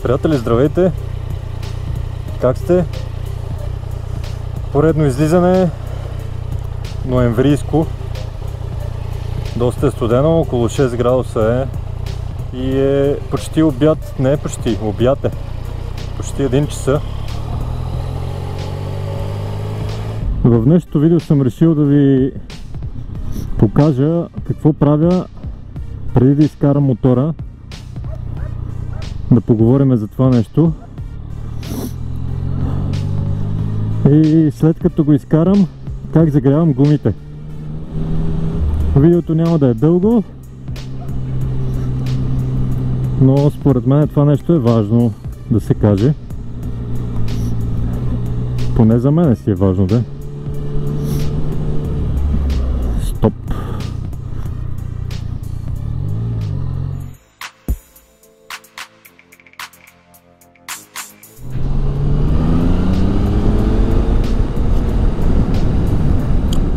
Приятели, здравейте! Как сте? Поредно излизане, ноемврийско. Доста е студено, около 6 градуса е. И е почти обяд, не е почти, обяд е. Почти 1 часа. В днешното видео съм решил да ви покажа какво правя преди да изкарам мотора. Да поговорим за това нещо. И след като го изкарам, как загрявам гумите. Видеото няма да е дълго, но според мен това нещо е важно да се каже. Поне за мен си е важно, да. Стоп.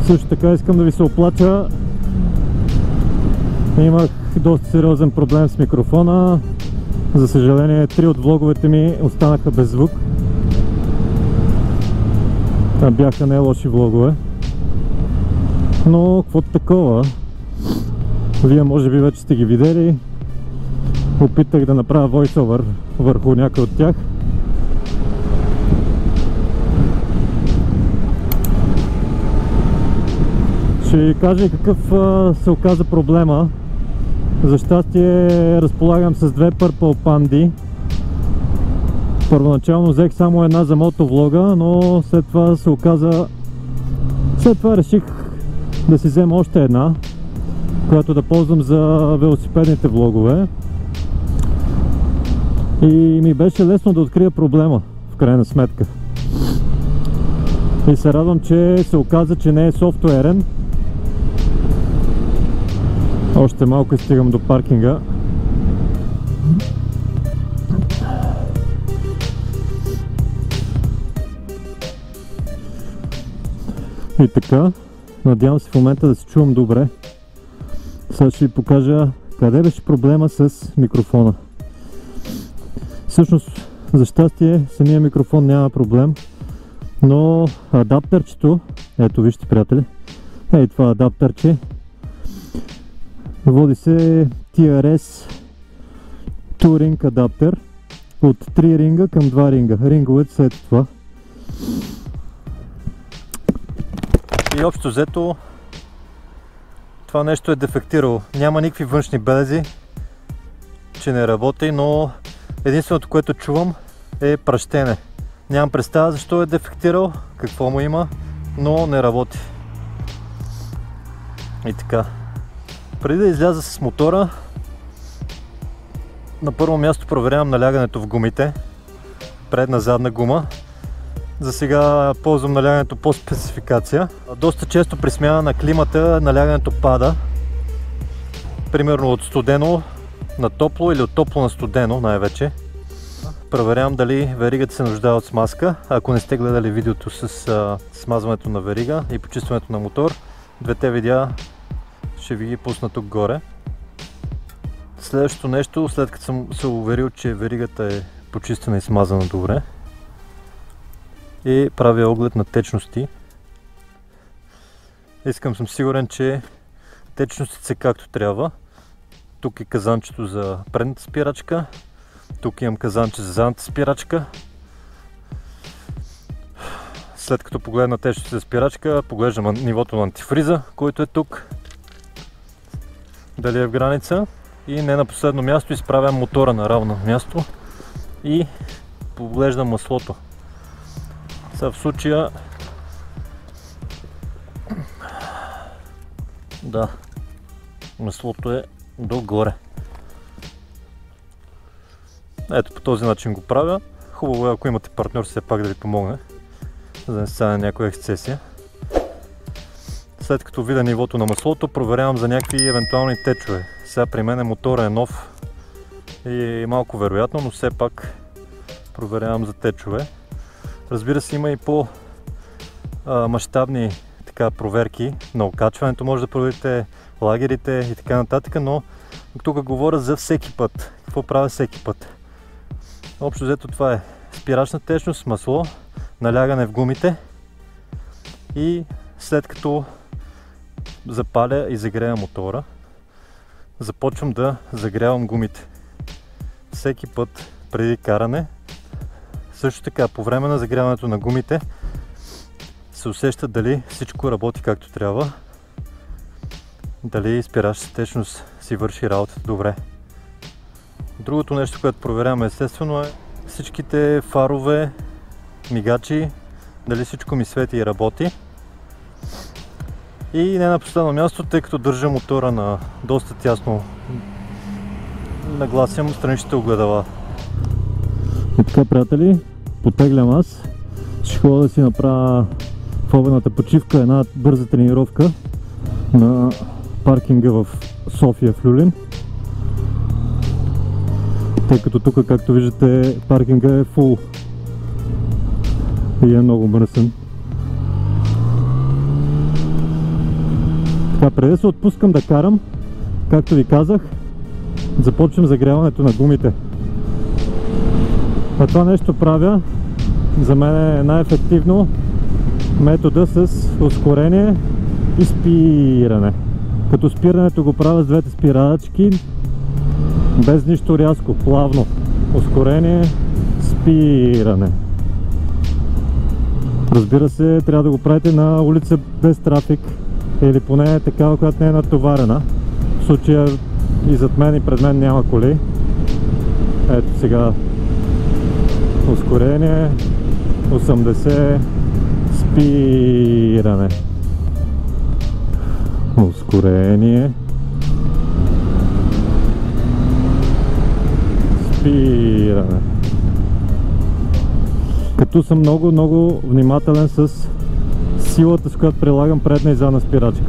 Също така искам да ви се оплача. Имах доста сериозен проблем с микрофона. За съжаление, 3 от влоговете ми останаха без звук. Бяха не лоши влогове. Но каквото такова. Вие може би вече сте ги видели. Опитах да направя voiceover върху някой от тях. Ще ви кажа какъв се оказа проблема. За щастие разполагам с 2 Purple Pandi. Първоначално взех само една за мотовлога, но след това се оказа... След това реших да си взема още една, която да ползвам за велосипедните влогове. И ми беше лесно да открия проблема, в крайна сметка. И се радвам, че се оказа, че не е софтуерен. Още малко и стигам до паркинга. И така, надявам се в момента да се чувам добре. Сега ще ви покажа къде беше проблема с микрофона. Всъщност, за щастие, самия микрофон няма проблем, но адаптерчето, ето вижте, приятели, ей това адаптерче, води се TRS Touring адаптер от 3 ринга към 2 ринга. Ринговете след това. И общо взето това нещо е дефектирало. Няма никакви външни белези, че не работи, но единственото, което чувам, е пращене. Нямам представа защо е дефектирал, какво му има, но не работи. И така. Преди да изляза с мотора, на първо място проверявам налягането в гумите. Предна-задна гума. За сега ползвам налягането по спецификация. Доста често при смяна на климата налягането пада. Примерно от студено на топло или от топло на студено най-вече. Проверявам дали веригата се нуждае от смазка. Ако не сте гледали видеото с смазването на верига и почистването на мотор, двете видеа ще ви ги пусна тук горе. Следващото нещо, след като съм се уверил, че веригата е почистена и смазана добре, и правя оглед на течности. Съм сигурен, че течностите са както трябва. Тук е казанчето за предната спирачка, тук имам казанче за задната спирачка. След като погледна течностите за спирачка, поглеждам нивото на антифриза, който е тук. Дали е в граница, и не на последно място изправям мотора на равно място и поглеждам маслото. Сега в случая да, маслото е догоре. Ето по този начин го правя. Хубаво е, ако имате партньор, все пак да ви помогне, за да не стане някоя ексцесия. След като видя нивото на маслото, проверявам за някакви евентуални течове. Сега при мен мотора е нов и е малко вероятно, но все пак проверявам за течове. Разбира се, има и по-мащабни проверки на окачването. Може да проверите лагерите и така нататък, но тук говоря за всеки път. Какво правя всеки път? Общо взето това е спирачна течност, масло, налягане в гумите и след като запаля и загрея мотора, започвам да загрявам гумите. Всеки път преди каране. Също така по време на загряването на гумите се усеща дали всичко работи както трябва, дали спирачната течност си върши работата добре. Другото нещо, което проверяваме естествено е всичките фарове, мигачи, дали всичко ми свети и работи. И не на последно място, тъй като държа мотора на доста тясно, нагласям страничните огледала. И така, приятели, потеглям аз. Ще ходя да си направя в обедната почивка една бърза тренировка на паркинга в София в Люлин. Тъй като тук, както виждате, паркинга е фул и е много мръсен. Така, преди да се отпускам да карам, както ви казах, започвам загряването на гумите. А това нещо правя, за мен е най-ефективно метода с ускорение и спиране. Като спирането го правя с двете спирачки, без нищо рязко, плавно. Ускорение, спиране. Разбира се, трябва да го правите на улица без трафик или поне такава, която не е натоварена. В случая и зад мен и пред мен няма коли. Ето сега ускорение, 80, спиране. Ускорение, спиране. Като съм много внимателен с силата, с която прилагам предна и задна спирачка.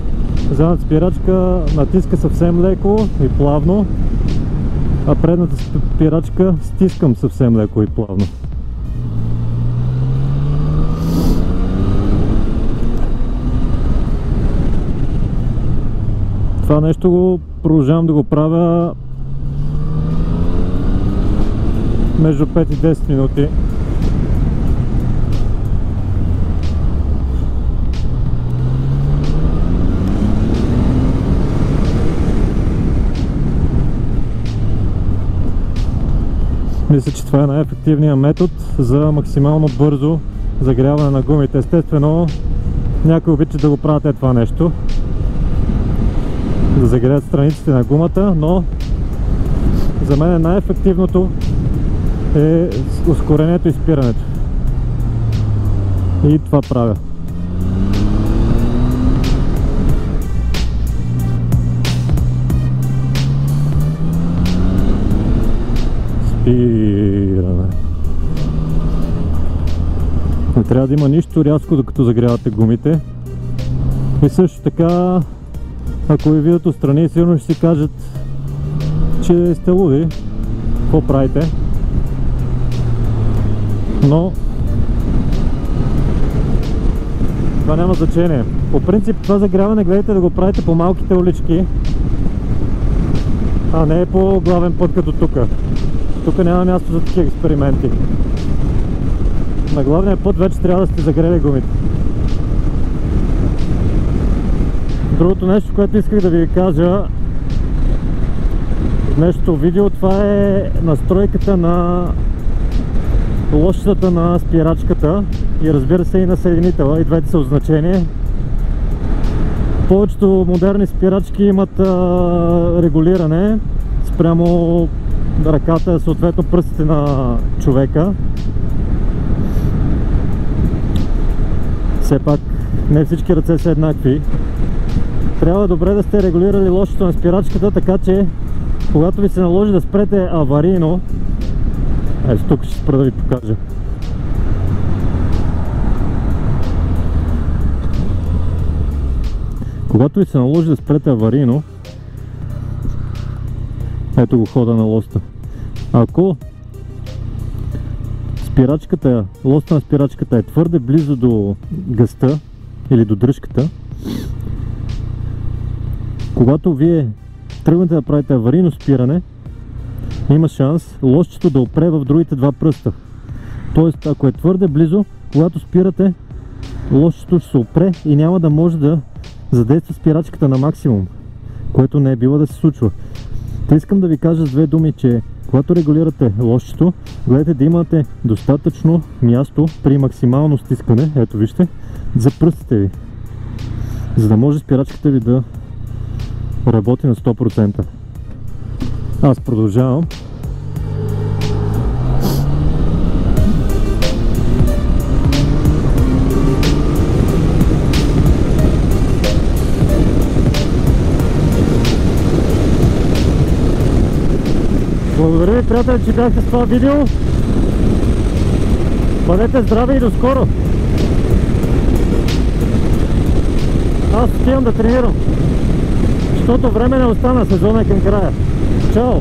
Задната спирачка натиска съвсем леко и плавно, а предната спирачка стискам съвсем леко и плавно. Това нещо го продължавам да го правя между 5 и 10 минути. Мисля, че това е най-ефективният метод за максимално бързо загряване на гумите. Естествено, някои обичат да го правят това нещо, да загреят страниците на гумата, но за мен най-ефективното е ускорението и спирането. И това правя. Спиране. Не трябва да има нищо рязко, докато загрявате гумите. И също така, ако ви видят отстрани, сигурно ще си кажат, че сте луди. Какво правите? Но това няма значение. По принцип това загряване гледайте да го правите по малките улички, а не по главен път като тук. Тук няма място за такива експерименти. На главния път вече трябва да сте загрели гумите. Другото нещо, което исках да ви кажа в днешното видео, това е настройката на лошата на спирачката и разбира се и на съединителя, и двете са от значение. Повечето модерни спирачки имат регулиране спрямо ръката, съответно пръстите на човека. Все пак не всички ръце са еднакви. Трябва добре да сте регулирали лошото на спирачката, така че когато ви се наложи да спрете аварийно, ето тук ще спра да ви покажа. Когато ви се наложи да спрете аварийно, ето го хода на лоста. Ако лоста на спирачката е твърде близо до гъста или до дръжката, когато вие тръгнете да правите аварийно спиране, има шанс лошчето да опре в другите два пръста. Тоест, ако е твърде близо, когато спирате, лошчето ще се опре и няма да може да задейства спирачката на максимум, което не е било да се случва. Та искам да ви кажа с две думи, че когато регулирате лошчето, гледайте да имате достатъчно място при максимално стискане, ето вижте, за пръстите ви, за да може спирачката ви да работи на 100%. Аз продължавам. Благодаря ви, приятели, че бяхте с това видео. Бъдете здрави и до скоро! Аз отивам да тренирам, защото време не остана, сезона е към края. Чао!